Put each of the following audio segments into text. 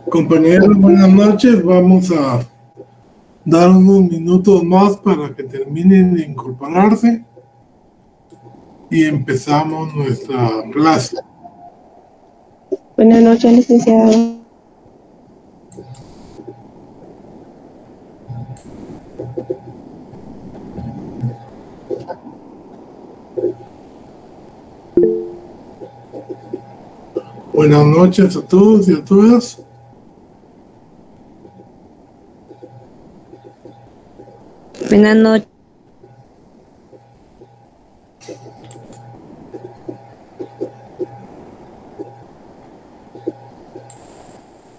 Compañeros, buenas noches. Vamos a dar unos minutos más para que terminen de incorporarse y empezamos nuestra clase. Buenas noches, licenciado. Buenas noches a todos y a todas. Buenas noches.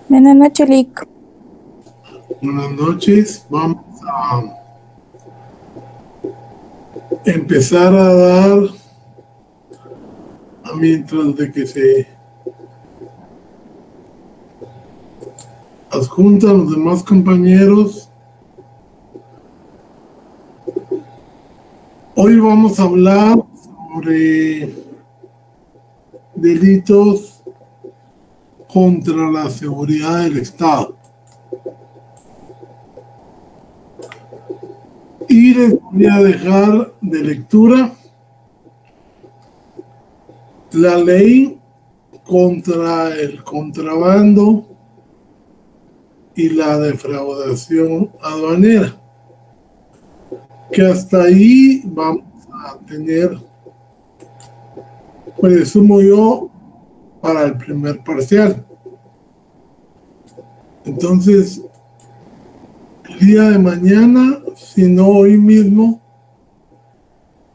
Buenas noches, Lic. Buenas noches. Vamos a empezar a dar, mientras de que se adjuntan los demás compañeros. Hoy vamos a hablar sobre delitos contra la seguridad del Estado. Y les voy a dejar de lectura la ley contra el contrabando y la defraudación aduanera, que hasta ahí vamos a tener, presumo yo, para el primer parcial. Entonces, el día de mañana, si no hoy mismo,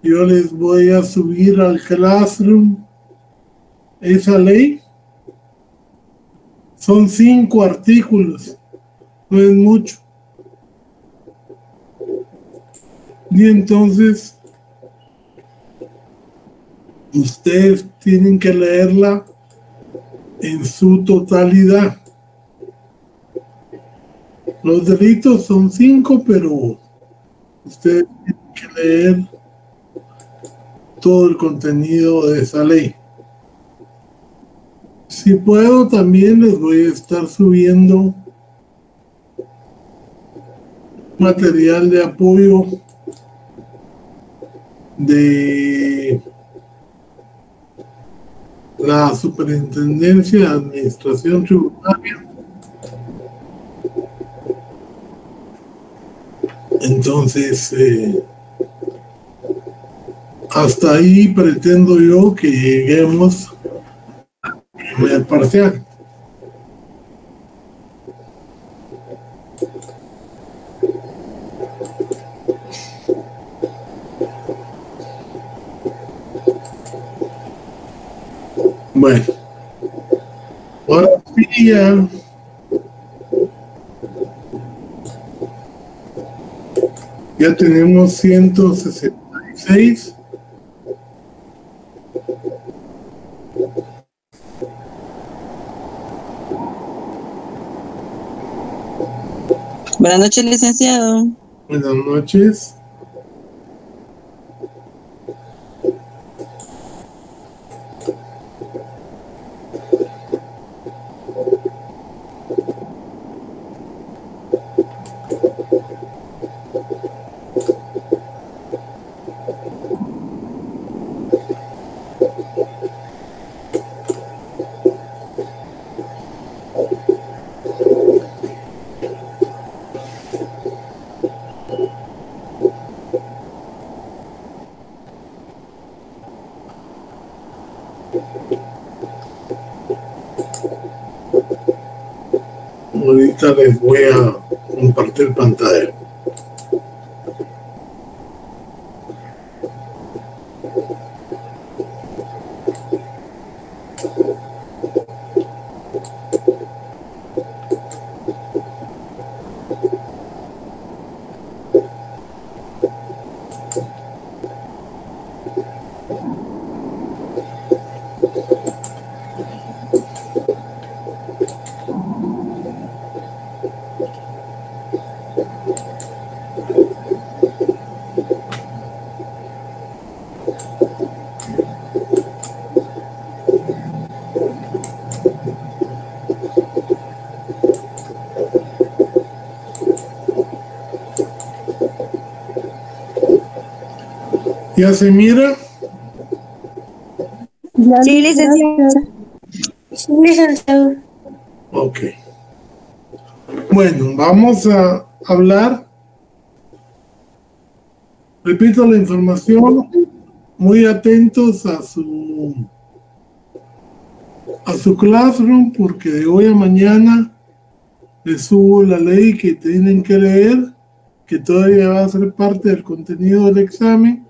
yo les voy a subir al Classroom esa ley. Son 5 artículos, no es mucho. Y entonces, ustedes tienen que leerla en su totalidad. Los delitos son 5, pero ustedes tienen que leer todo el contenido de esa ley. Si puedo, también les voy a estar subiendo material de apoyo de la Superintendencia de Administración Tributaria. Entonces, hasta ahí pretendo yo que lleguemos al primer parcial. Bueno, ahora sí ya tenemos 166. Buenas noches, licenciado. Buenas noches. Ahorita les voy a compartir pantalla. ¿Ya se mira? Sí, licenciado. Sí, licenciado. Ok. Bueno, vamos a hablar. Repito la información. Muy atentos a su classroom, porque de hoy a mañana les subo la ley que tienen que leer, que todavía va a ser parte del contenido del examen,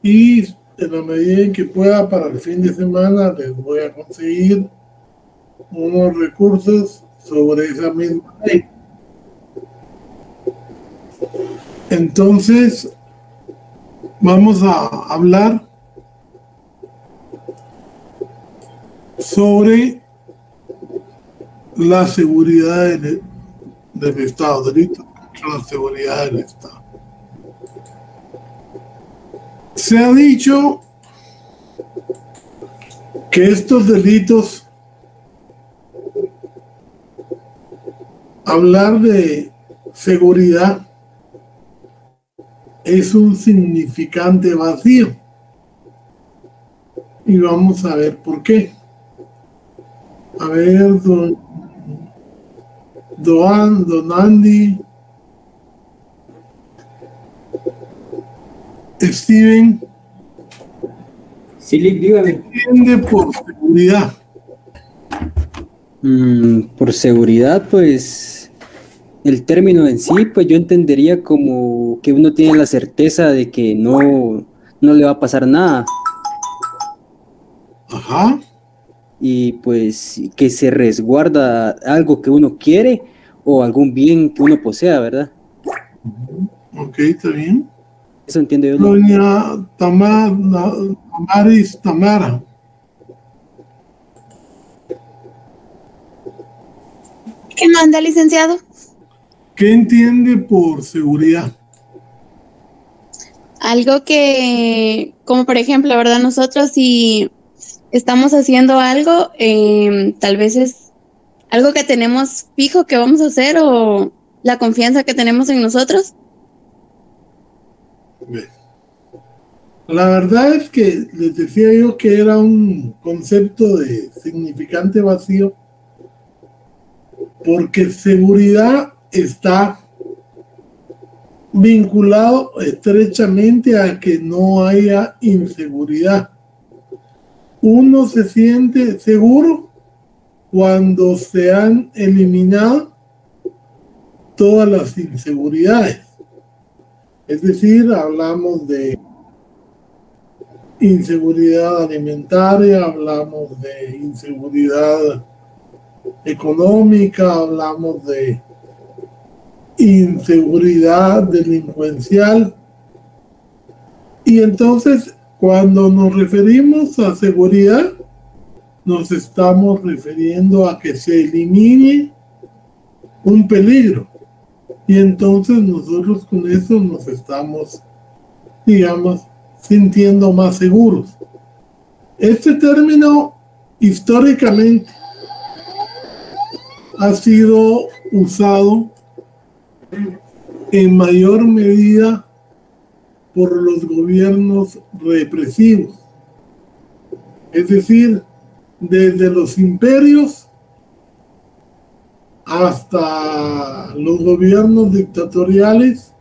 y en la medida en que pueda para el fin de semana les voy a conseguir unos recursos sobre esa misma ley. Entonces vamos a hablar sobre la seguridad del Estado, delitos contra la seguridad del Estado. Se ha dicho que estos delitos, hablar de seguridad es un significante vacío. Y vamos a ver por qué. A ver, don Andy, Steven. Sí, Lick, dígame. Entiende por seguridad. Por seguridad, pues el término en sí, pues yo entendería como que uno tiene la certeza de que no le va a pasar nada. Ajá. Y pues que se resguarda algo que uno quiere o algún bien que uno posea, ¿verdad? Ok, está bien. Eso entiendo yo. Doña Tamara. ¿Qué manda, licenciado? ¿Qué entiende por seguridad? Algo que, como por ejemplo, ¿verdad? Nosotros si estamos haciendo algo, tal vez es algo que tenemos fijo que vamos a hacer o la confianza que tenemos en nosotros. La verdad es que les decía yo que era un concepto de significante vacío, porque seguridad está vinculado estrechamente a que no haya inseguridad. Uno se siente seguro cuando se han eliminado todas las inseguridades. Es decir, hablamos de inseguridad alimentaria, hablamos de inseguridad económica, hablamos de inseguridad delincuencial. Y entonces, cuando nos referimos a seguridad, nos estamos refiriendo a que se elimine un peligro. Y entonces nosotros con eso nos estamos, digamos, sintiendo más seguros. Este término históricamente ha sido usado en mayor medida por los gobiernos represivos. Es decir, desde los imperios hasta los gobiernos dictatoriales,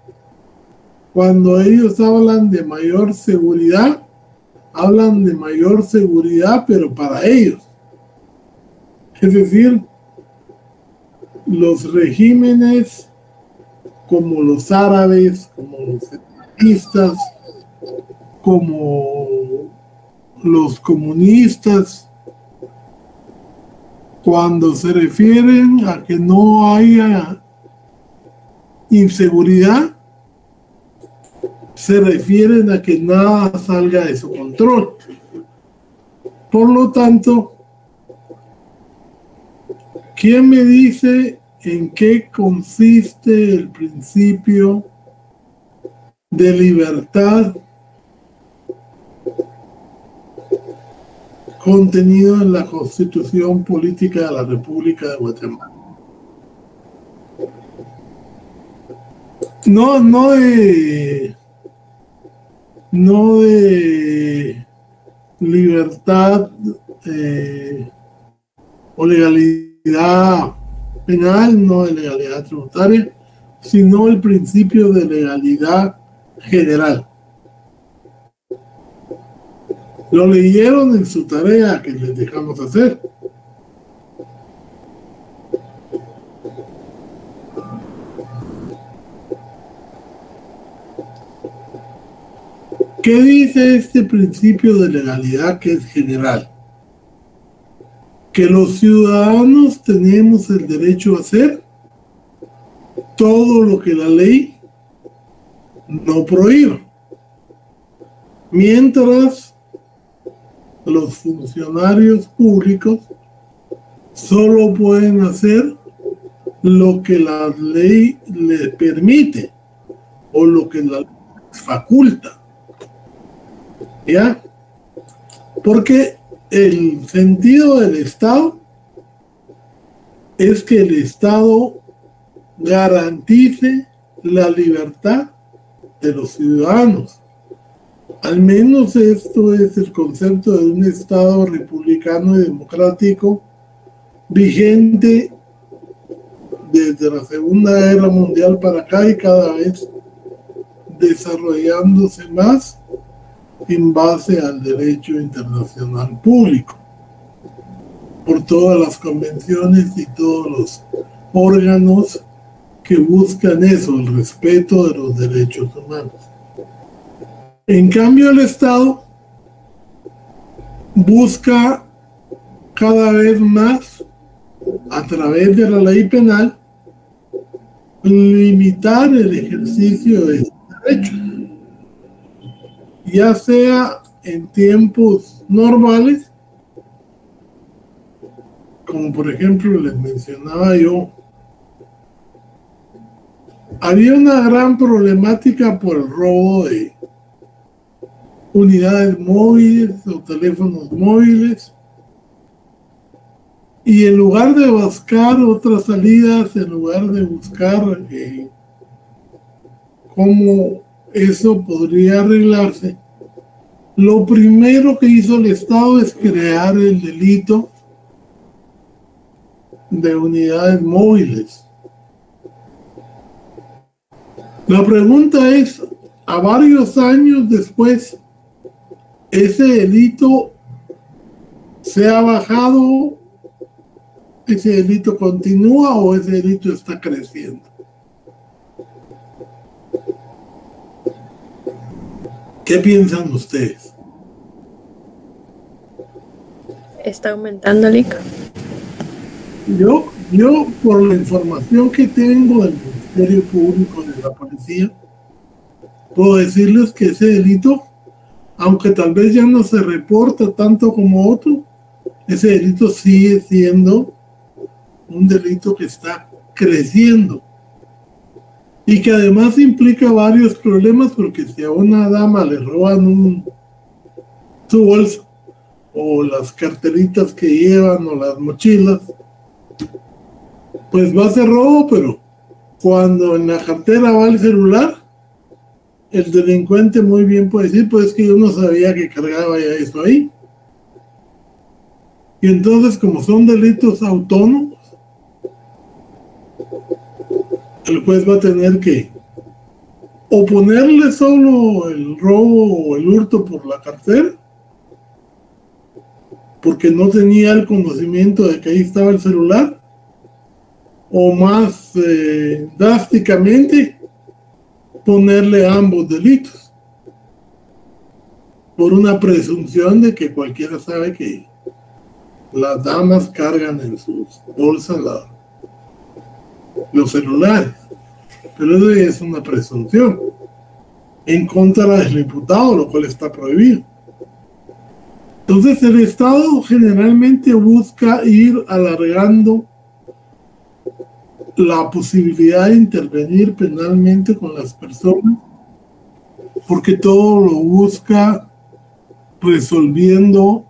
cuando ellos hablan de mayor seguridad, hablan de mayor seguridad, pero para ellos. Es decir, los regímenes como los árabes, como los separatistas, como los comunistas, cuando se refieren a que no haya inseguridad, se refieren a que nada salga de su control. Por lo tanto, ¿quién me dice en qué consiste el principio de libertad contenido en la Constitución Política de la República de Guatemala? no de libertad o legalidad penal, no de legalidad tributaria, sino el principio de legalidad general. Lo leyeron en su tarea que les dejamos hacer. ¿Qué dice este principio de legalidad que es general? Que los ciudadanos tenemos el derecho a hacer todo lo que la ley no prohíba, mientras los funcionarios públicos solo pueden hacer lo que la ley les permite o lo que la ley faculta. ¿Ya? Porque el sentido del Estado es que el Estado garantice la libertad de los ciudadanos. Al menos esto es el concepto de un Estado republicano y democrático vigente desde la Segunda Guerra Mundial para acá y cada vez desarrollándose más en base al derecho internacional público, por todas las convenciones y todos los órganos que buscan eso, el respeto de los derechos humanos. En cambio, el Estado busca cada vez más, a través de la ley penal, limitar el ejercicio de ese derecho, ya sea en tiempos normales, como por ejemplo les mencionaba yo, había una gran problemática por el robo de unidades móviles o teléfonos móviles, y en lugar de buscar otras salidas, en lugar de buscar cómo eso podría arreglarse, lo primero que hizo el Estado es crear el delito de unidades móviles. La pregunta es, a varios años después, ¿ese delito se ha bajado? ¿Ese delito continúa o ese delito está creciendo? ¿Qué piensan ustedes? Está aumentando, Lic. Yo, por la información que tengo del Ministerio Público, de la policía, puedo decirles que ese delito, aunque tal vez ya no se reporta tanto como otro, ese delito sigue siendo un delito que está creciendo y que además implica varios problemas, porque si a una dama le roban su bolsa o las carteritas que llevan o las mochilas, pues va a ser robo, pero cuando en la cartera va el celular, el delincuente muy bien puede decir, pues es que yo no sabía que cargaba ya eso ahí. Y entonces, como son delitos autónomos, el juez va a tener que o ponerle solo el robo o el hurto por la cartera, porque no tenía el conocimiento de que ahí estaba el celular, o más drásticamente ponerle ambos delitos, por una presunción de que cualquiera sabe que las damas cargan en sus bolsas los celulares, pero eso es una presunción en contra del imputado, lo cual está prohibido. Entonces el Estado generalmente busca ir alargando la posibilidad de intervenir penalmente con las personas, porque todo lo busca resolviendo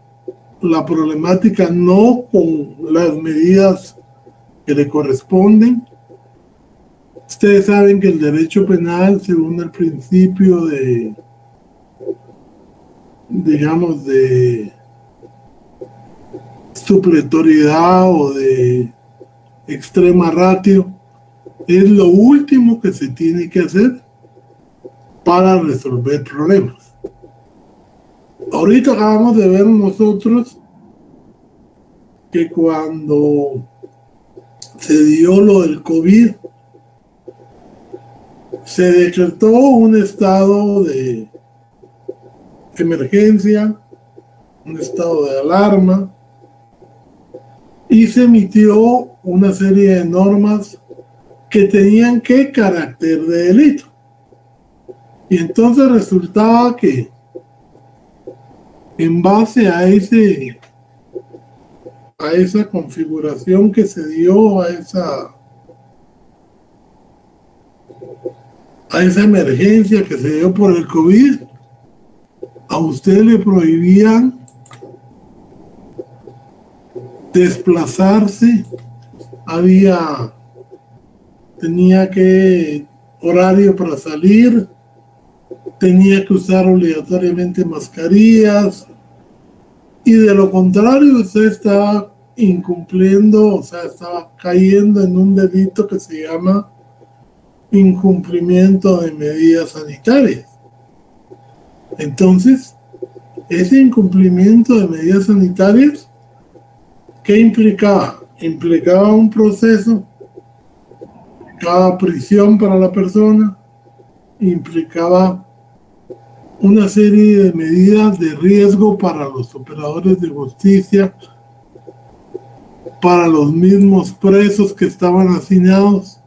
la problemática no con las medidas que le corresponden. Ustedes saben que el derecho penal, según el principio de digamos, de supletoriedad o de extrema ratio, es lo último que se tiene que hacer para resolver problemas. Ahorita acabamos de ver nosotros que cuando se dio lo del COVID, se decretó un estado de emergencia, un estado de alarma, y se emitió una serie de normas que tenían qué carácter de delito. Y entonces resultaba que en base a esa configuración que se dio, a esa emergencia que se dio por el COVID, a usted le prohibían desplazarse, tenía que horario para salir, tenía que usar obligatoriamente mascarillas, y de lo contrario usted estaba incumpliendo, o sea, estaba cayendo en un delito que se llama incumplimiento de medidas sanitarias. Entonces, ese incumplimiento de medidas sanitarias, ¿qué implicaba? Implicaba un proceso, implicaba prisión para la persona, implicaba una serie de medidas de riesgo para los operadores de justicia, para los mismos presos que estaban hacinados.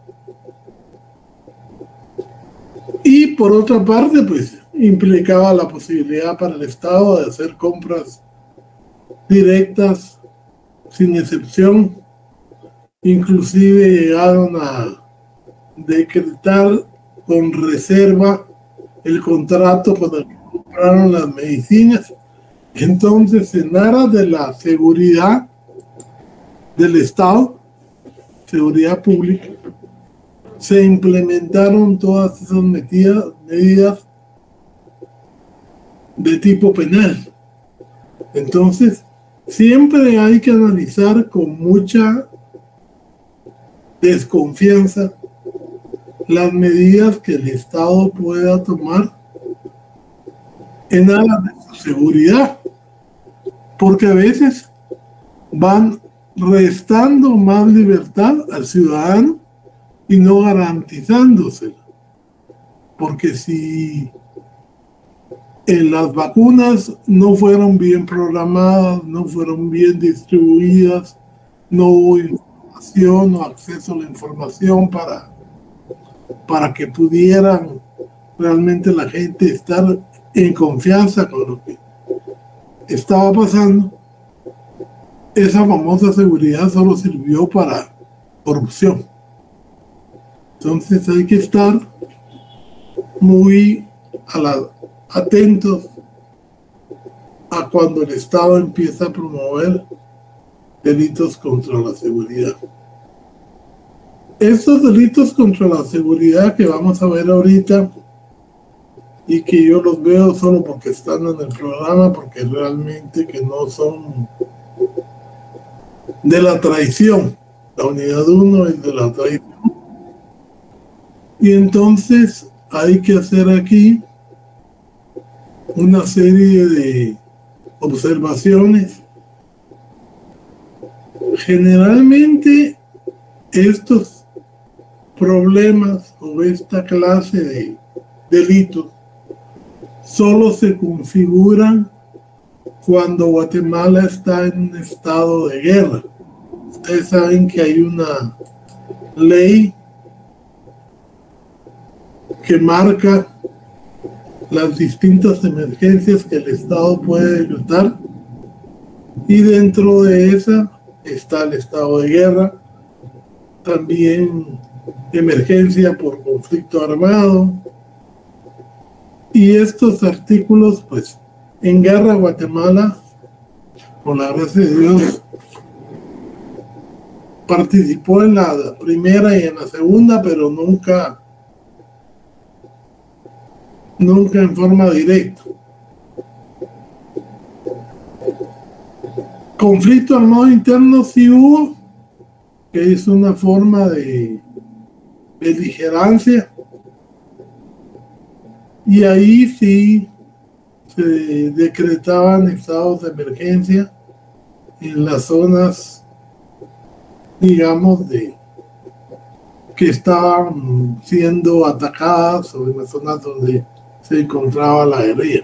Y por otra parte, pues, implicaba la posibilidad para el Estado de hacer compras directas, sin excepción. Inclusive llegaron a decretar con reserva el contrato con el que compraron las medicinas. Entonces, en aras de la seguridad del Estado, seguridad pública, se implementaron todas esas medidas de tipo penal. Entonces, siempre hay que analizar con mucha desconfianza las medidas que el Estado pueda tomar en aras de su seguridad, porque a veces van restando más libertad al ciudadano y no garantizándosela. Porque si las vacunas no fueron bien programadas, no fueron bien distribuidas, no hubo información o acceso a la información para que pudieran realmente la gente estar en confianza con lo que estaba pasando, esa famosa seguridad solo sirvió para corrupción. Entonces hay que estar muy atentos a cuando el Estado empieza a promover delitos contra la seguridad. Estos delitos contra la seguridad que vamos a ver ahorita, y que yo los veo solo porque están en el programa, porque realmente que no son de la traición. La unidad 1 es de la traición. Y entonces hay que hacer aquí una serie de observaciones. Generalmente estos problemas o esta clase de delitos solo se configuran cuando Guatemala está en un estado de guerra. Ustedes saben que hay una ley que marca las distintas emergencias que el Estado puede decretar, y dentro de esa está el estado de guerra, también emergencia por conflicto armado, y estos artículos, pues, en guerra Guatemala, por la gracia de Dios, participó en la primera y en la segunda, pero nunca en forma directa. Conflicto armado interno sí hubo, que es una forma de beligerancia, y ahí sí se decretaban estados de emergencia en las zonas, digamos, que estaban siendo atacadas, o en las zonas donde se encontraba la guerrilla.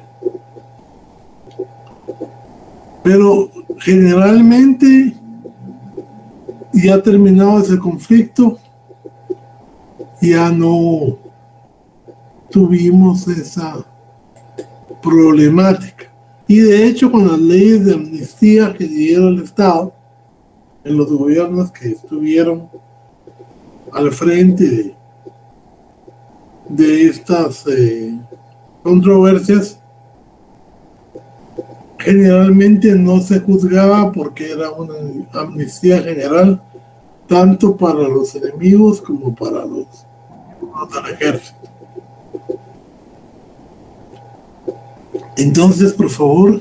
Pero generalmente, ya terminado ese conflicto, ya no tuvimos esa problemática. Y de hecho, con las leyes de amnistía que dio el Estado, en los gobiernos que estuvieron al frente de estas controversias, generalmente no se juzgaba porque era una amnistía general, tanto para los enemigos como para los del ejército. Entonces, por favor,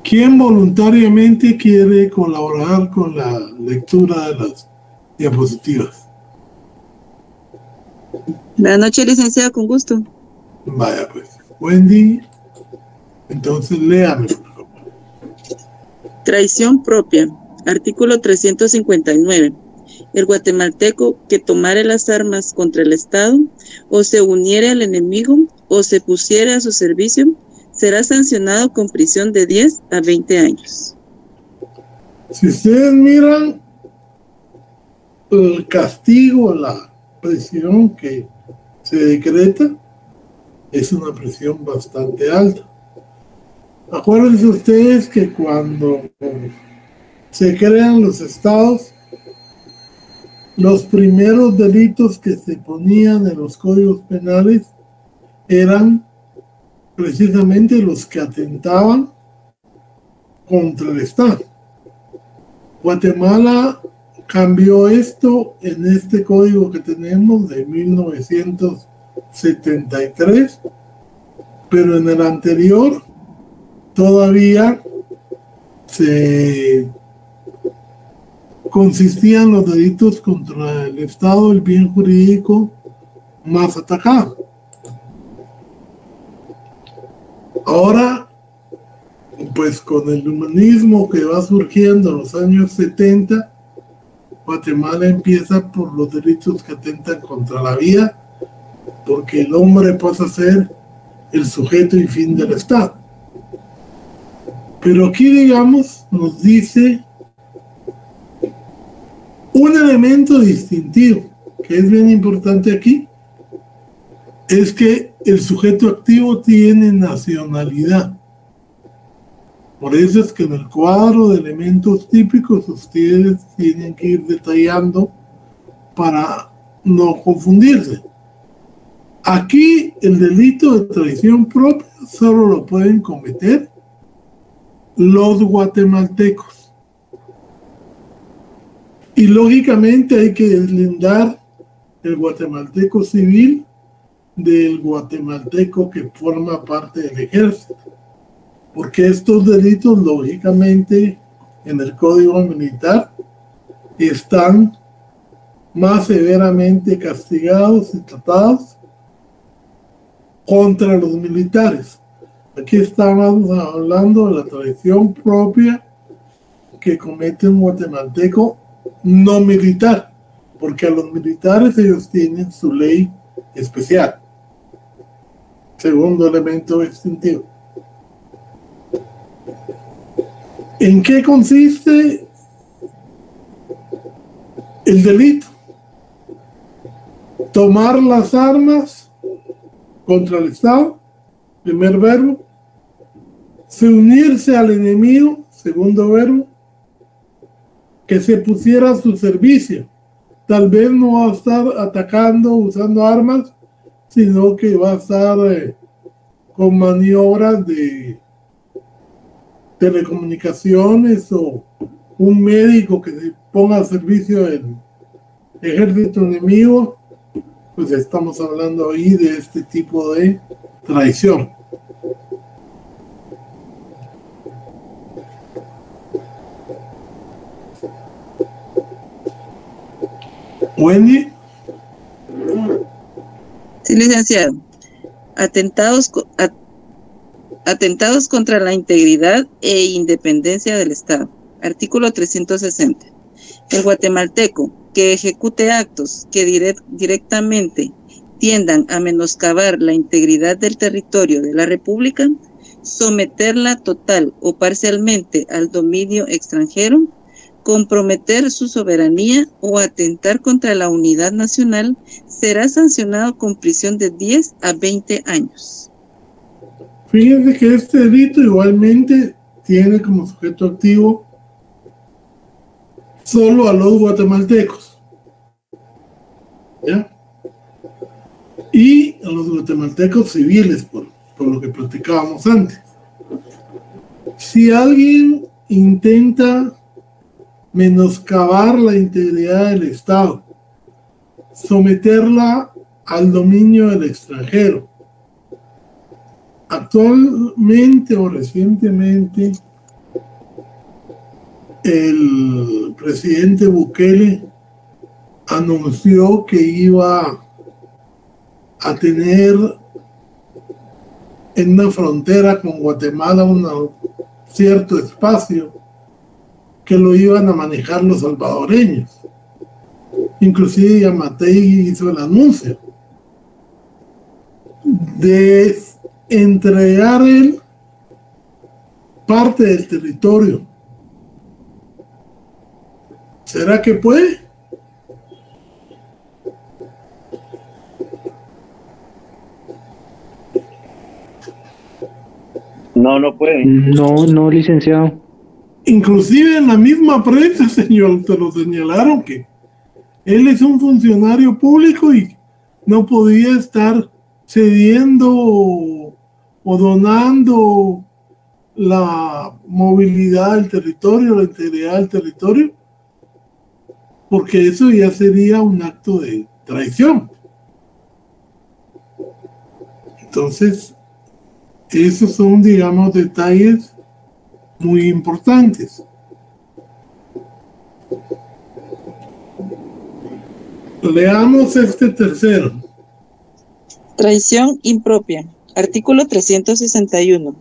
¿quién voluntariamente quiere colaborar con la lectura de las diapositivas? Buenas noches, licenciado, con gusto. Vaya pues, Wendy, entonces léame, por favor. Traición propia. Artículo 359. El guatemalteco que tomare las armas contra el Estado, o se uniere al enemigo, o se pusiere a su servicio, será sancionado con prisión de 10 a 20 años. Si ustedes miran el castigo, la prisión que se decreta, es una prisión bastante alta. Acuérdense ustedes que cuando se crean los estados, los primeros delitos que se ponían en los códigos penales eran precisamente los que atentaban contra el Estado. Guatemala cambió esto en este código que tenemos de 1973, pero en el anterior todavía se consistían los delitos contra el Estado, el bien jurídico más atacado. Ahora, pues con el humanismo que va surgiendo en los años 70, Guatemala empieza por los delitos que atentan contra la vida, porque el hombre pasa a ser el sujeto y fin del Estado. Pero aquí, digamos, nos dice un elemento distintivo, que es bien importante aquí, es que el sujeto activo tiene nacionalidad. Por eso es que en el cuadro de elementos típicos ustedes tienen que ir detallando para no confundirse. Aquí el delito de traición propia solo lo pueden cometer los guatemaltecos. Y lógicamente hay que deslindar el guatemalteco civil del guatemalteco que forma parte del ejército, porque estos delitos lógicamente en el Código Militar están más severamente castigados y tratados contra los militares. Aquí estamos hablando de la traición propia que comete un guatemalteco no militar, porque a los militares ellos tienen su ley especial. Segundo elemento distintivo. ¿En qué consiste el delito? Tomar las armas contra el Estado, primer verbo. Se unirse al enemigo, segundo verbo. Que se pusiera a su servicio. Tal vez no va a estar atacando usando armas, sino que va a estar con maniobras de telecomunicaciones, o un médico que se ponga al servicio del ejército enemigo. Pues estamos hablando ahí de este tipo de traición. Wendy. Sí, licenciado. Atentados contra la integridad e independencia del Estado. Artículo 360. El guatemalteco que ejecute actos que directamente tiendan a menoscabar la integridad del territorio de la República, someterla total o parcialmente al dominio extranjero, comprometer su soberanía o atentar contra la unidad nacional, será sancionado con prisión de 10 a 20 años. Fíjense que este delito igualmente tiene como sujeto activo solo a los guatemaltecos, ¿ya? Y a los guatemaltecos civiles, por lo que platicábamos antes. Si alguien intenta menoscabar la integridad del Estado, someterla al dominio del extranjero, actualmente o recientemente el presidente Bukele anunció que iba a tener en una frontera con Guatemala un cierto espacio que lo iban a manejar los salvadoreños. Inclusive Yamatei hizo el anuncio de entregar él parte del territorio. ¿Será que puede? No, no puede. No, licenciado. Inclusive en la misma prensa, señor, te lo señalaron que él es un funcionario público y no podía estar cediendo o donando la movilidad del territorio, la integridad del territorio, porque eso ya sería un acto de traición. Entonces, esos son, digamos, detalles muy importantes. Leamos este tercero. Traición impropia. Artículo 361.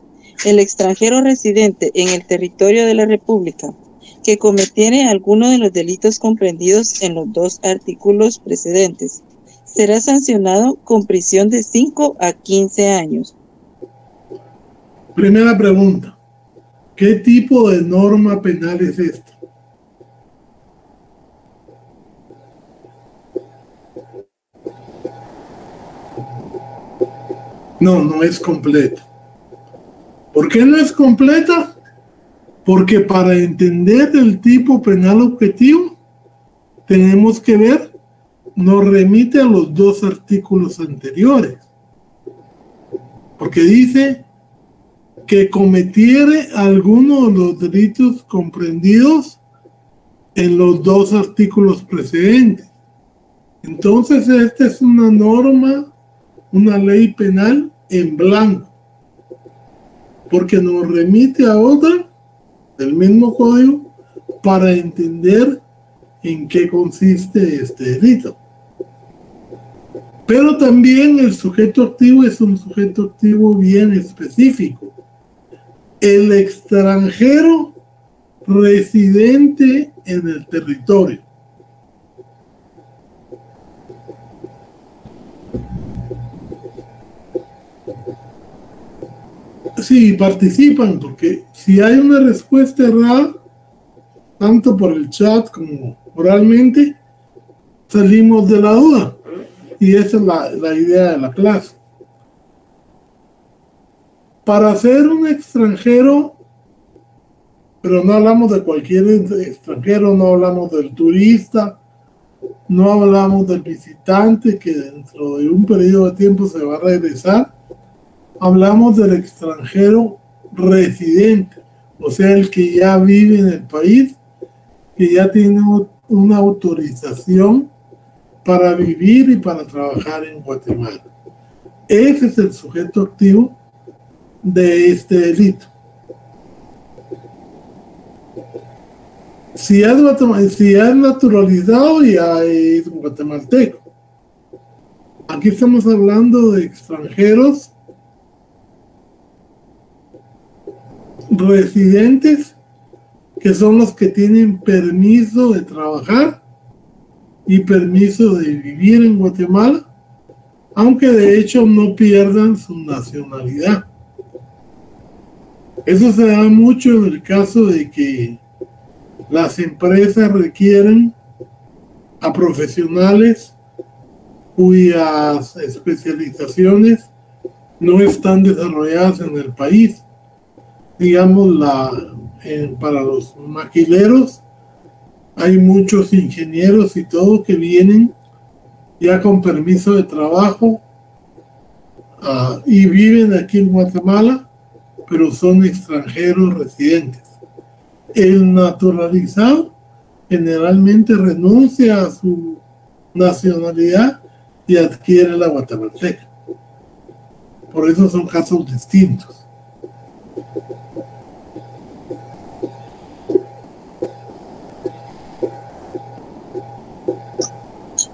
El extranjero residente en el territorio de la República que cometiere alguno de los delitos comprendidos en los dos artículos precedentes será sancionado con prisión de 5 a 15 años. Primera pregunta. ¿Qué tipo de norma penal es esta? No es completa. ¿Por qué no es completa? Porque para entender el tipo penal objetivo, tenemos que ver, nos remite a los dos artículos anteriores. Porque dice que cometiere alguno de los delitos comprendidos en los dos artículos precedentes. Entonces, esta es una norma, una ley penal en blanco, porque nos remite a otra del mismo código para entender en qué consiste este delito. Pero también el sujeto activo es un sujeto activo bien específico. El extranjero residente en el territorio. Sí, participan, porque si hay una respuesta errada, tanto por el chat como oralmente, salimos de la duda. Y esa es la idea de la clase. Para ser un extranjero, pero no hablamos de cualquier extranjero, no hablamos del turista, no hablamos del visitante que dentro de un periodo de tiempo se va a regresar. Hablamos del extranjero residente, o sea, el que ya vive en el país, que ya tiene una autorización para vivir y para trabajar en Guatemala. Ese es el sujeto activo de este delito. Si es naturalizado, ya es guatemalteco. Aquí estamos hablando de extranjeros residentes, que son los que tienen permiso de trabajar y permiso de vivir en Guatemala, aunque de hecho no pierdan su nacionalidad. Eso se da mucho en el caso de que las empresas requieren a profesionales cuyas especializaciones no están desarrolladas en el país. Digamos, para los maquileros hay muchos ingenieros y todo que vienen ya con permiso de trabajo y viven aquí en Guatemala, pero son extranjeros residentes. El naturalizado generalmente renuncia a su nacionalidad y adquiere la guatemalteca. Por eso son casos distintos.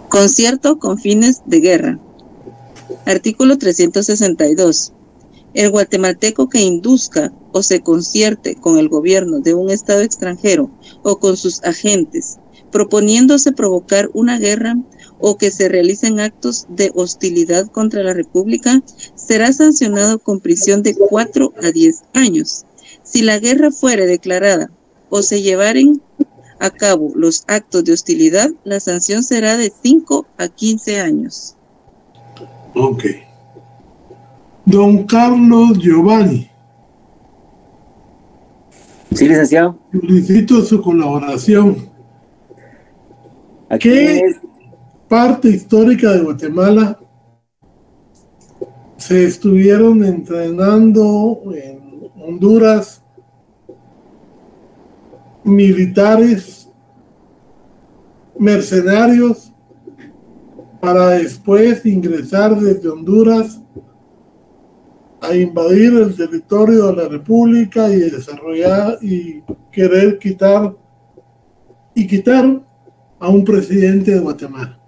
Concierto con fines de guerra. Artículo 362. El guatemalteco que induzca o se concierte con el gobierno de un estado extranjero o con sus agentes, proponiéndose provocar una guerra o que se realicen actos de hostilidad contra la República, será sancionado con prisión de 4 a 10 años. Si la guerra fuere declarada o se llevaren a cabo los actos de hostilidad, la sanción será de 5 a 15 años. Ok. Don Carlos Giovanni. Sí, licenciado. Solicito su colaboración. Aquí ¿Qué parte histórica de Guatemala se estuvieron entrenando en Honduras militares mercenarios para después ingresar desde Honduras a invadir el territorio de la República y desarrollar y querer quitar a un presidente de Guatemala?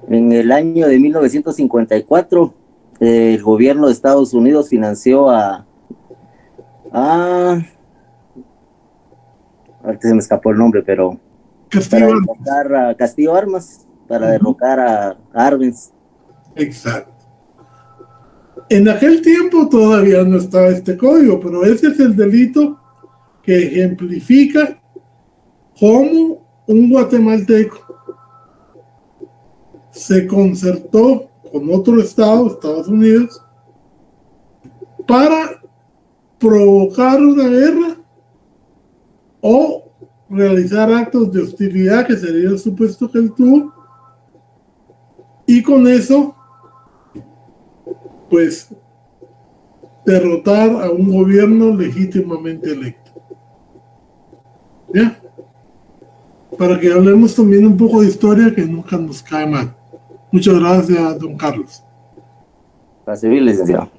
En el año de 1954, el gobierno de Estados Unidos financió ahorita se me escapó el nombre, pero para derrocar a Castillo Armas, para derrocar a Arbenz. Exacto. En aquel tiempo todavía no estaba este código, pero ese es el delito que ejemplifica cómo un guatemalteco se concertó con otro estado, Estados Unidos, para provocar una guerra o realizar actos de hostilidad, que sería el supuesto que él tuvo, y con eso pues derrotar a un gobierno legítimamente electo. ¿Ya? Para que hablemos también un poco de historia, que nunca nos cae mal. Muchas gracias, don Carlos. Para servir, licenciado.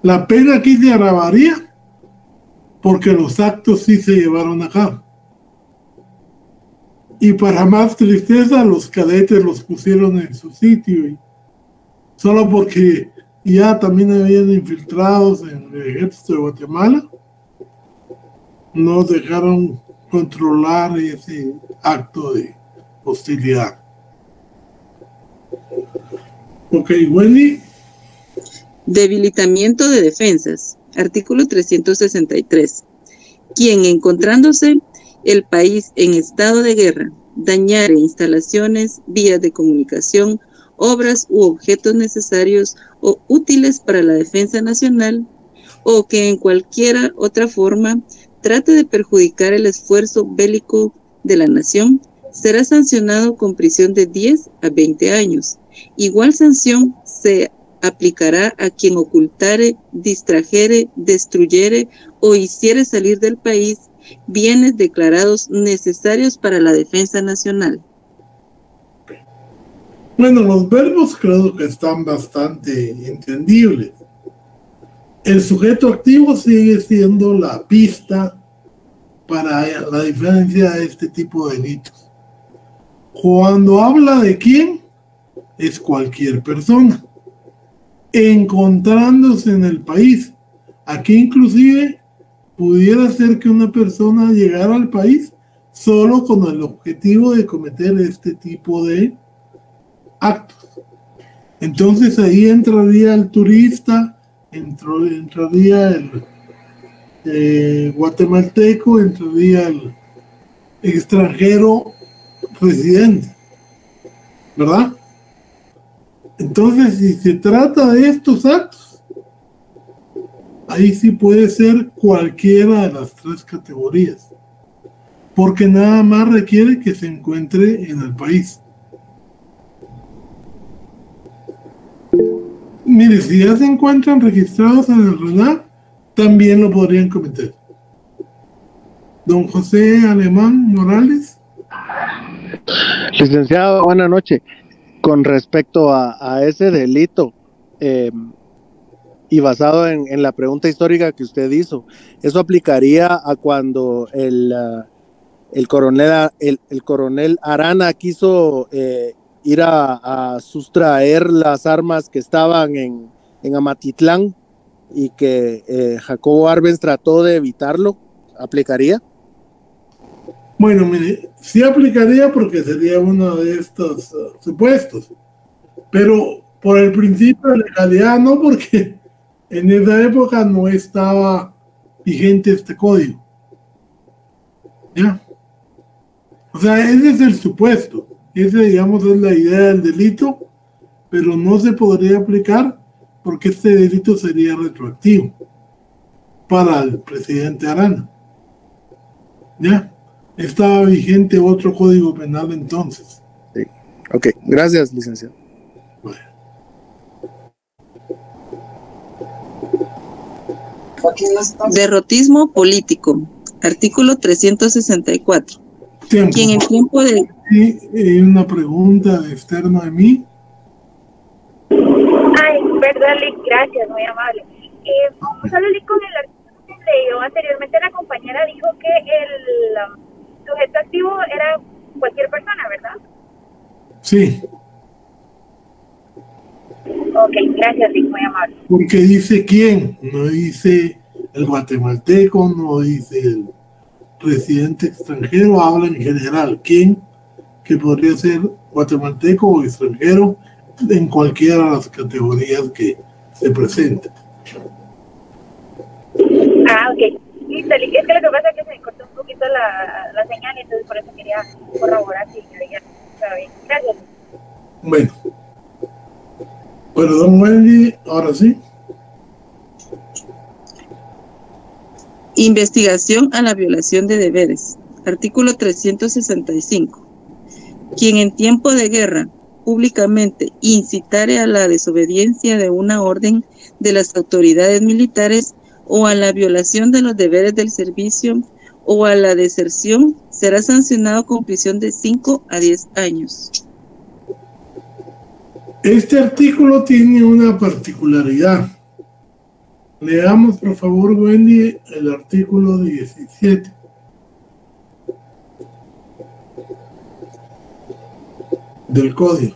La pena aquí se agravaría porque los actos sí se llevaron a cabo. Y para más tristeza, los cadetes los pusieron en su sitio, y solo porque ya también habían infiltrados en el ejército de Guatemala, no dejaron controlar ese acto de hostilidad. Ok, Wendy. Debilitamiento de defensas. Artículo 363. Quien, encontrándose el país en estado de guerra, dañare instalaciones, vías de comunicación, obras u objetos necesarios o útiles para la defensa nacional, o que en cualquiera otra forma trate de perjudicar el esfuerzo bélico de la nación, será sancionado con prisión de 10 a 20 años. Igual sanción se aplicará a quien ocultare, distrajere, destruyere o hiciere salir del país bienes declarados necesarios para la defensa nacional. Bueno, los verbos creo que están bastante para la diferencia de este tipo de delitos. Cuando habla de quién, es cualquier persona encontrándose en el país. Aquí inclusive pudiera ser que una persona llegara al país solo con el objetivo de cometer este tipo de actos. Entonces ahí entraría el turista, entraría el guatemalteco, entraría el extranjero residente, ¿verdad? Entonces, si se trata de estos actos, ahí sí puede ser cualquiera de las tres categorías, porque nada más requiere que se encuentre en el país. Mire, si ya se encuentran registrados en el RENAC, también lo podrían cometer. Don José Alemán Morales. Licenciado, buenas noches. Con respecto a ese delito, y basado en la pregunta histórica que usted hizo, ¿eso aplicaría a cuando el coronel Arana quiso ir a sustraer las armas que estaban en Amatitlán y que Jacobo Arbenz trató de evitarlo? ¿Aplicaría? Bueno, mire, sí aplicaría porque sería uno de estos supuestos, pero por el principio de legalidad no, porque en esa época no estaba vigente este código. ¿Ya? O sea, ese es el supuesto, ese, digamos, es la idea del delito, pero no se podría aplicar porque este delito sería retroactivo para el presidente Arana. ¿Ya? Estaba vigente otro código penal entonces. Sí. Ok, gracias, licenciado. Bueno. Derrotismo político. Artículo 364. Tiempo. Quien en tiempo de... Sí, una pregunta de Esther Noemí. Ay, perdón, Lick, gracias, muy amable. Solo Lick, con el artículo que leyó anteriormente, la compañera dijo que el sujeto activo era cualquier persona, ¿verdad? Sí. Ok, gracias, Lick, muy amable. Porque dice quién, no dice el guatemalteco, no dice el residente extranjero, habla en general. ¿Quién? Que podría ser guatemalteco o extranjero en cualquiera de las categorías que se presenten. Ah, ok. Listo, Lick, es que lo que pasa es que se me cortó un poquito la señal, entonces por eso quería corroborar si ya estaba bien. Gracias. Bueno. Perdón, Wendy, ahora sí. Investigación a la violación de deberes. Artículo 365. Quien en tiempo de guerra públicamente incitare a la desobediencia de una orden de las autoridades militares o a la violación de los deberes del servicio o a la deserción será sancionado con prisión de 5 a 10 años. Este artículo tiene una particularidad. Leamos, por favor, Wendy, el artículo 17. Del código.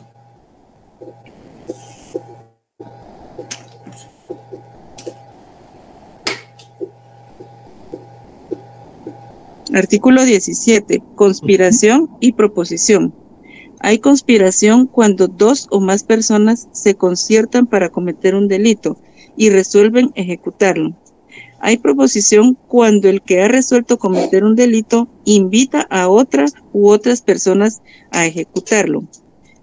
Artículo 17. Conspiración y proposición. Hay conspiración cuando dos o más personas se conciertan para cometer un delito y resuelven ejecutarlo. Hay proposición cuando el que ha resuelto cometer un delito invita a otras u otras personas a ejecutarlo.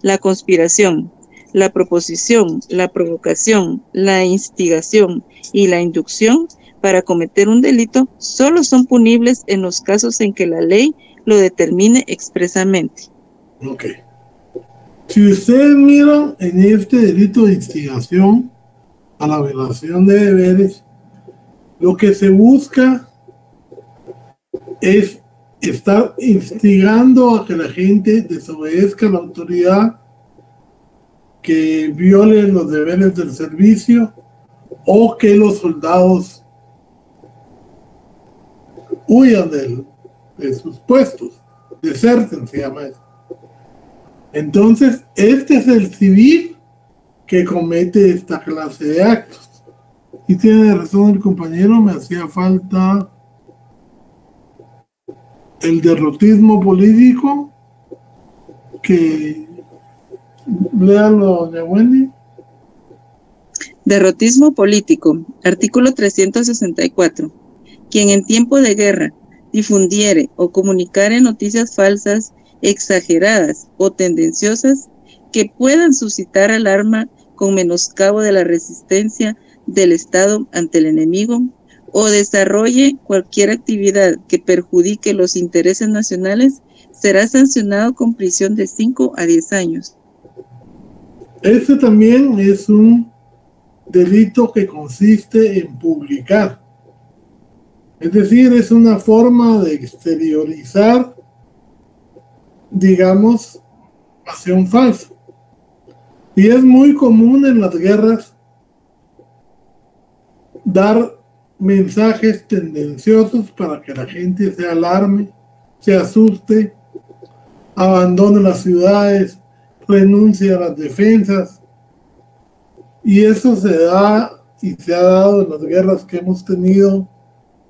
La conspiración, la proposición, la provocación, la instigación y la inducción para cometer un delito solo son punibles en los casos en que la ley lo determine expresamente. Ok. Si ustedes miran en este delito de instigación a la violación de deberes, lo que se busca es estar instigando a que la gente desobedezca a la autoridad, que viole los deberes del servicio o que los soldados huyan de sus puestos. Deserten se llama eso. Entonces, este es el civil que comete esta clase de actos. Y tiene razón el compañero, me hacía falta el derrotismo político, que léalo, doña Wendy. Derrotismo político, artículo 364. Quien en tiempo de guerra difundiere o comunicare noticias falsas, exageradas o tendenciosas que puedan suscitar alarma con menoscabo de la resistencia del Estado ante el enemigo, o desarrolle cualquier actividad que perjudique los intereses nacionales, será sancionado con prisión de 5 a 10 años. Este también es un delito que consiste en publicar. Es decir, es una forma de exteriorizar, digamos, información falsa. Y es muy común en las guerras dar mensajes tendenciosos para que la gente se alarme, se asuste, abandone las ciudades, renuncie a las defensas. Y eso se da y se ha dado en las guerras que hemos tenido.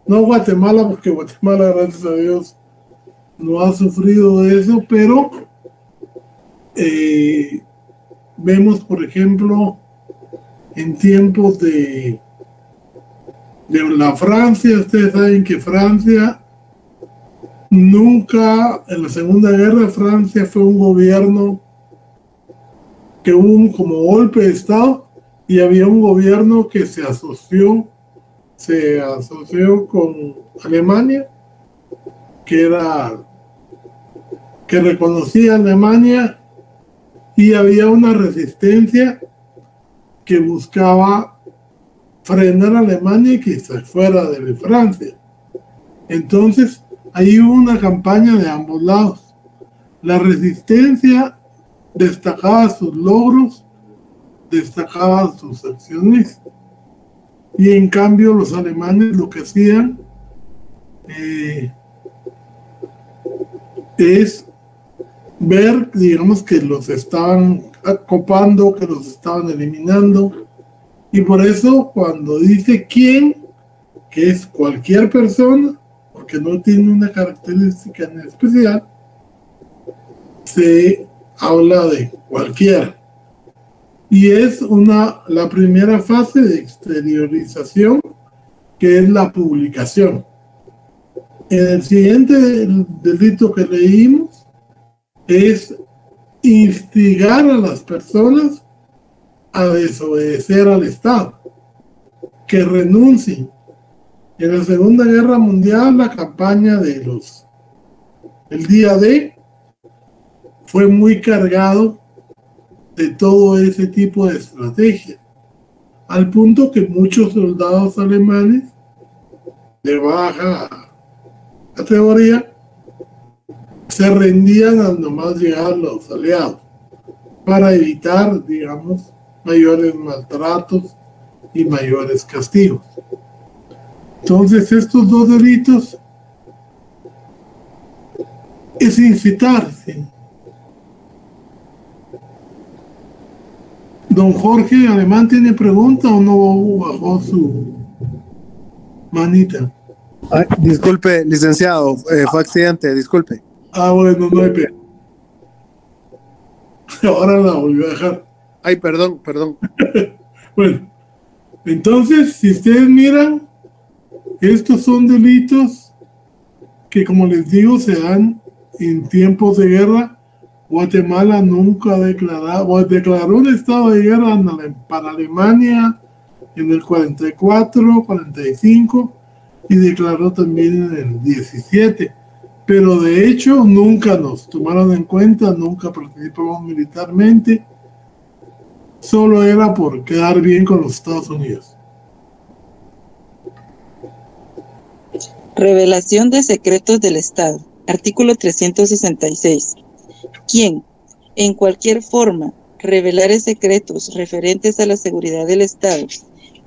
No Guatemala, porque Guatemala, gracias a Dios, no ha sufrido de eso, pero vemos, por ejemplo, en tiempos de la Francia, ustedes saben que Francia nunca, en la Segunda Guerra, Francia fue un gobierno que hubo como golpe de Estado, y había un gobierno que se asoció con Alemania, que reconocía a Alemania, y había una resistencia que buscaba frenar a Alemania y que se fuera de Francia. Entonces, ahí hubo una campaña de ambos lados. La resistencia destacaba sus logros, destacaba sus acciones, y en cambio los alemanes lo que hacían es ver, digamos, que los estaban acopando, que los estaban eliminando. Y por eso cuando dice quién, que es cualquier persona, porque no tiene una característica en especial, se habla de cualquiera. Y es la primera fase de exteriorización, que es la publicación. En el siguiente delito que leímos es instigar a las personas a desobedecer al Estado, que renuncien. En la Segunda Guerra Mundial, la campaña el día D fue muy cargado de todo ese tipo de estrategia, al punto que muchos soldados alemanes de baja categoría se rendían al nomás llegar los aliados, para evitar, digamos, mayores maltratos y mayores castigos. Entonces, estos dos delitos es incitar, ¿sí? Don Jorge Alemán, ¿tiene pregunta o no bajó su manita? Ay, disculpe, licenciado, fue accidente, disculpe. Bueno, no hay pena. Ahora la volvió a dejar. Ay, perdón. Bueno, entonces, si ustedes miran, estos son delitos que, como les digo, se dan en tiempos de guerra. Guatemala nunca declaró un estado de guerra para Alemania en el 44, 45, y declaró también en el 17. Pero de hecho nunca nos tomaron en cuenta, nunca participamos militarmente. Solo era por quedar bien con los Estados Unidos. Revelación de secretos del Estado. Artículo 366. Quien, en cualquier forma, revelare secretos referentes a la seguridad del Estado,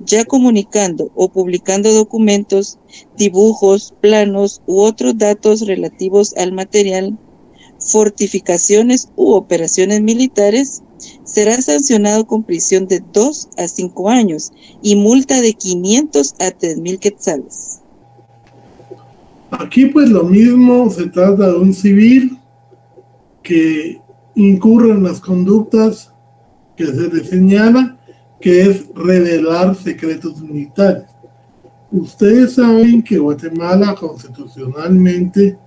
ya comunicando o publicando documentos, dibujos, planos u otros datos relativos al material, fortificaciones u operaciones militares, será sancionado con prisión de 2 a 5 años y multa de 500 a 3,000 quetzales. Aquí pues lo mismo, se trata de un civil que incurre en las conductas que se le señala, que es revelar secretos militares. Ustedes saben que Guatemala constitucionalmente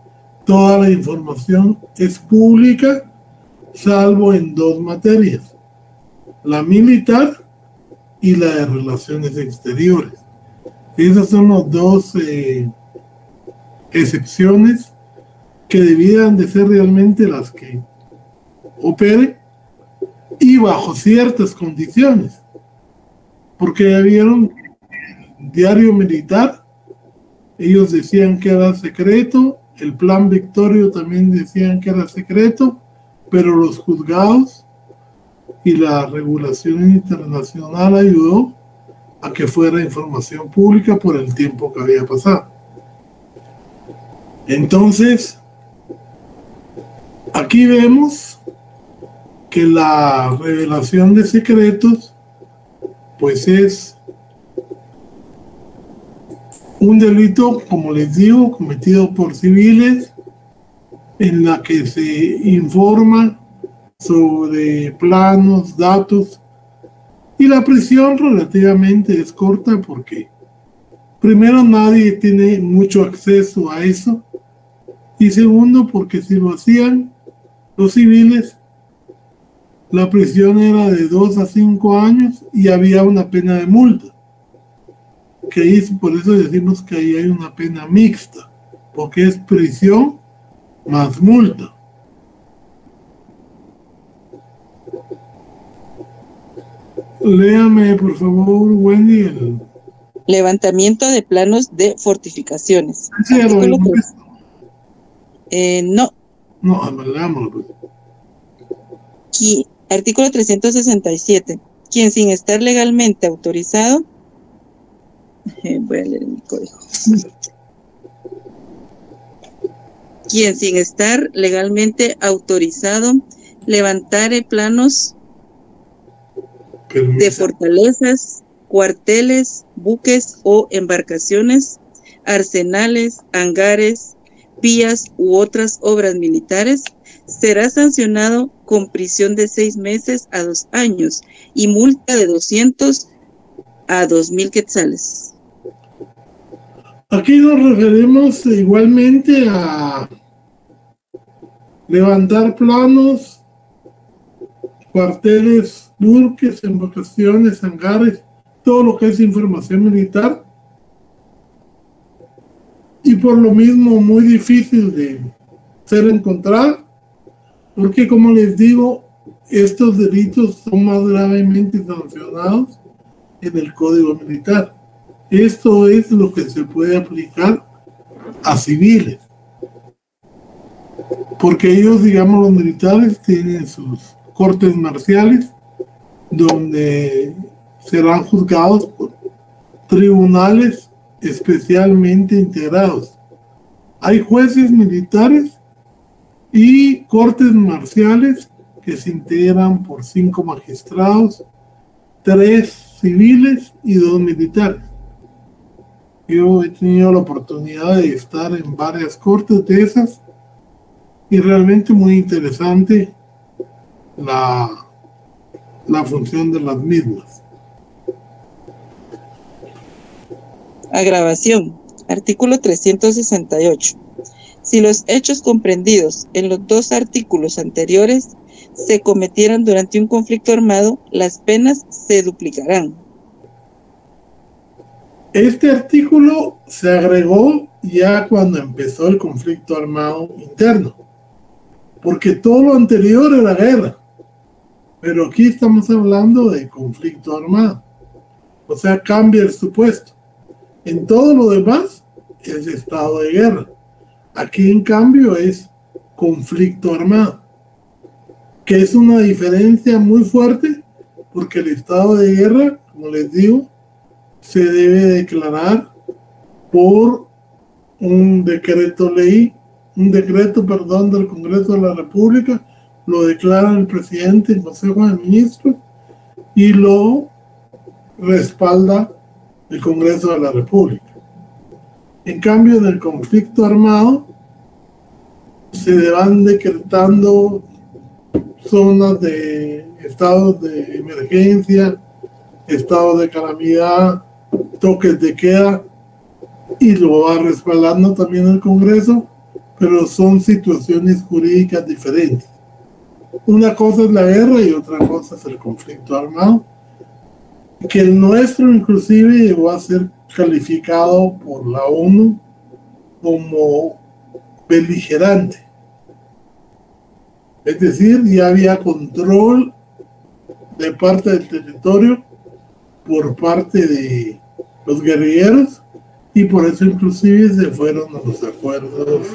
toda la información es pública, salvo en 2 materias, la militar y la de relaciones exteriores. Esas son las 2 excepciones que debían de ser realmente las que operen y bajo ciertas condiciones, porque ya vieron diario militar, ellos decían que era secreto, el plan Victorio también decían que era secreto, pero los juzgados y la regulación internacional ayudó a que fuera información pública por el tiempo que había pasado. Entonces, aquí vemos que la revelación de secretos pues es un delito, como les digo, cometido por civiles, en la que se informa sobre planos, datos, y la prisión relativamente es corta porque primero nadie tiene mucho acceso a eso, y segundo porque si lo hacían los civiles, la prisión era de 2 a 5 años y había una pena de multa. Que ahí, por eso decimos que ahí hay una pena mixta, porque es prisión más multa. Léame, por favor, Wendy, el levantamiento de planos de fortificaciones. ¿Sí, Artículo lo 3. No. No, leámoslo, pues. Artículo 367. Quien sin estar legalmente autorizado, voy a leer mi código. Quien sin estar legalmente autorizado levantare planos de fortalezas, cuarteles, buques o embarcaciones, arsenales, hangares, vías u otras obras militares, será sancionado con prisión de 6 meses a 2 años y multa de 200 a 2,000 quetzales. Aquí nos referimos igualmente a levantar planos, cuarteles, buques, embarcaciones, hangares, todo lo que es información militar, y por lo mismo muy difícil de ser encontrado, porque como les digo, estos delitos son más gravemente sancionados en el Código Militar. Esto es lo que se puede aplicar a civiles, porque ellos, digamos, los militares tienen sus cortes marciales donde serán juzgados por tribunales especialmente integrados. Hay jueces militares y cortes marciales que se integran por 5 magistrados, 3 civiles y 2 militares. Yo he tenido la oportunidad de estar en varias cortes de esas y realmente muy interesante la función de las mismas. Agravación. Artículo 368. Si los hechos comprendidos en los 2 artículos anteriores se cometieran durante un conflicto armado, las penas se duplicarán. Este artículo se agregó ya cuando empezó el conflicto armado interno, porque todo lo anterior era guerra, pero aquí estamos hablando de conflicto armado, o sea, cambia el supuesto. En todo lo demás es estado de guerra. Aquí, en cambio, es conflicto armado, que es una diferencia muy fuerte, porque el estado de guerra, como les digo, se debe declarar por un decreto, del Congreso de la República, lo declara el presidente del Consejo de Ministros y lo respalda el Congreso de la República. En cambio, en el conflicto armado se van decretando zonas de estados de emergencia, estados de calamidad, toques de queda, y lo va respaldando también el Congreso, pero son situaciones jurídicas diferentes. Una cosa es la guerra y otra cosa es el conflicto armado, que el nuestro inclusive llegó a ser calificado por la ONU como beligerante. Es decir, ya había control de parte del territorio por parte de los guerrilleros, y por eso inclusive se fueron a los acuerdos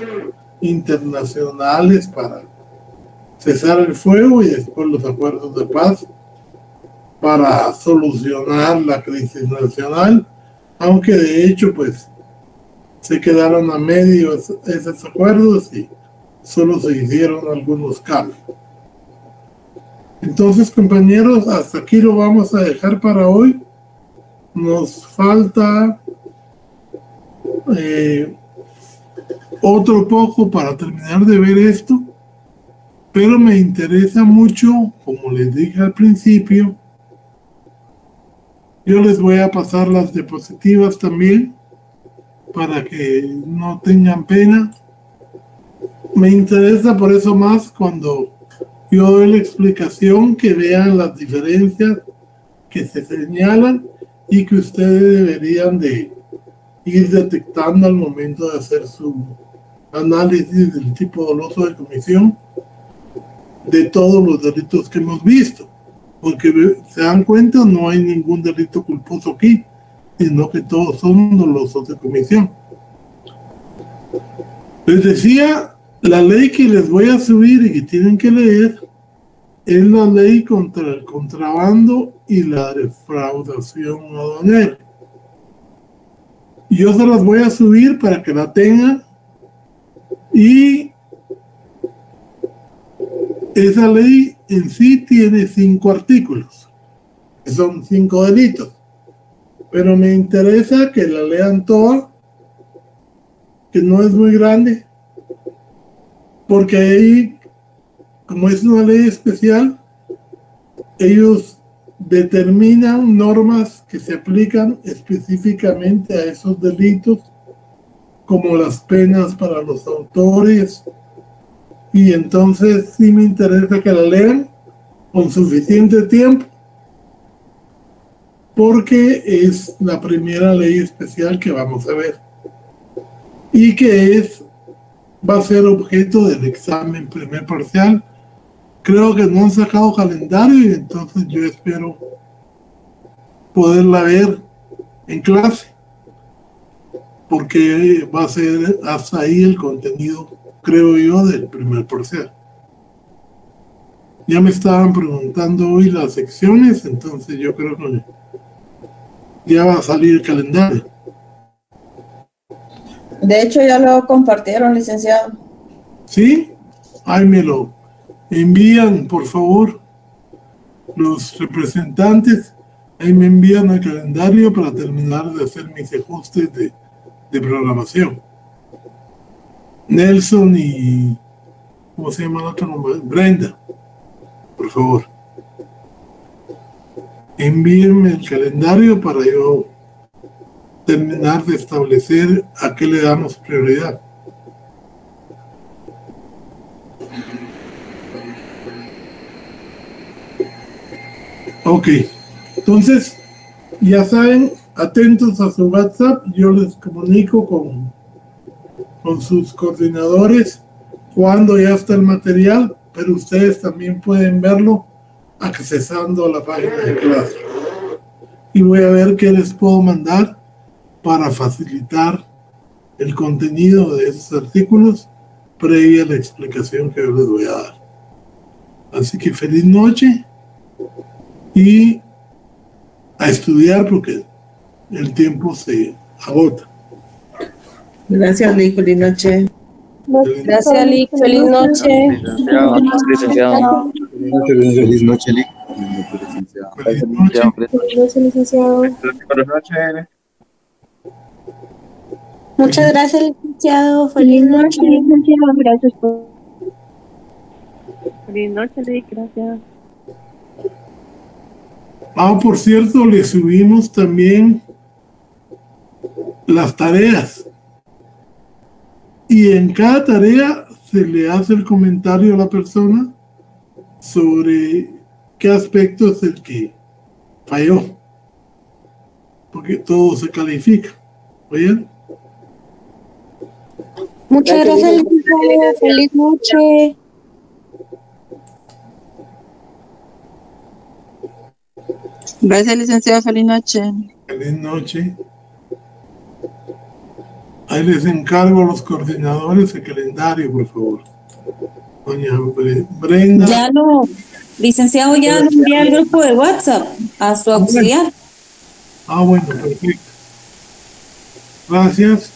internacionales para cesar el fuego y después los acuerdos de paz para solucionar la crisis nacional, aunque de hecho pues se quedaron a medio esos acuerdos y solo se hicieron algunos cambios. Entonces, compañeros, hasta aquí lo vamos a dejar para hoy. Nos falta otro poco para terminar de ver esto, pero me interesa mucho, como les dije al principio, yo les voy a pasar las diapositivas también para que no tengan pena. Me interesa por eso más cuando yo doy la explicación, que vean las diferencias que se señalan y que ustedes deberían de ir detectando al momento de hacer su análisis del tipo doloso de comisión de todos los delitos que hemos visto, porque se dan cuenta, no hay ningún delito culposo aquí, sino que todos son dolosos de comisión. Les decía, la ley que les voy a subir y que tienen que leer es la ley contra el contrabando y la defraudación aduanera. Yo se las voy a subir para que la tengan, y esa ley en sí tiene 5 artículos, que son 5 delitos, pero me interesa que la lean toda, que no es muy grande, porque ahí, como es una ley especial, ellos determinan normas que se aplican específicamente a esos delitos, como las penas para los autores, y entonces sí me interesa que la lean con suficiente tiempo, porque es la primera ley especial que vamos a ver, y que va a ser objeto del examen primer parcial. Creo que no han sacado calendario y entonces yo espero poderla ver en clase, porque va a ser hasta ahí el contenido, creo yo, del primer parcial. Ya me estaban preguntando hoy las secciones, entonces yo creo que ya va a salir el calendario. De hecho, ya lo compartieron, licenciado. ¿Sí? Ahí me lo envían, por favor, los representantes. Ahí me envían el calendario para terminar de hacer mis ajustes de programación. Nelson y... ¿cómo se llama el otro nombre? Brenda, por favor. Envíenme el calendario para yo terminar de establecer a qué le damos prioridad. Ok, entonces ya saben, atentos a su WhatsApp, yo les comunico con sus coordinadores cuando ya está el material, pero ustedes también pueden verlo accesando a la página de clase. Y voy a ver qué les puedo mandar para facilitar el contenido de esos artículos previa a la explicación que yo les voy a dar. Así que feliz noche y a estudiar, porque el tiempo se agota. Gracias, Lick. Feliz noche. Gracias, Lick. Feliz noche. Licenciado. Feliz noche, Lick. Feliz noche. Feliz noche, licenciado. Buenas noches. Muchas gracias, licenciado. Feliz noche. Licenciado, gracias por... Feliz noche, Lick. Gracias. Por cierto, le subimos también las tareas. Y en cada tarea se le hace el comentario a la persona sobre qué aspecto es el que falló. Porque todo se califica. ¿Oyen? Muchas gracias, licenciado. Feliz noche. Gracias, licenciado. Feliz noche. Feliz noche. Ahí les encargo a los coordinadores el calendario, por favor. Doña Brenda. Ya lo, licenciado, ya lo envié al grupo de WhatsApp a su auxiliar. Bueno, perfecto. Gracias.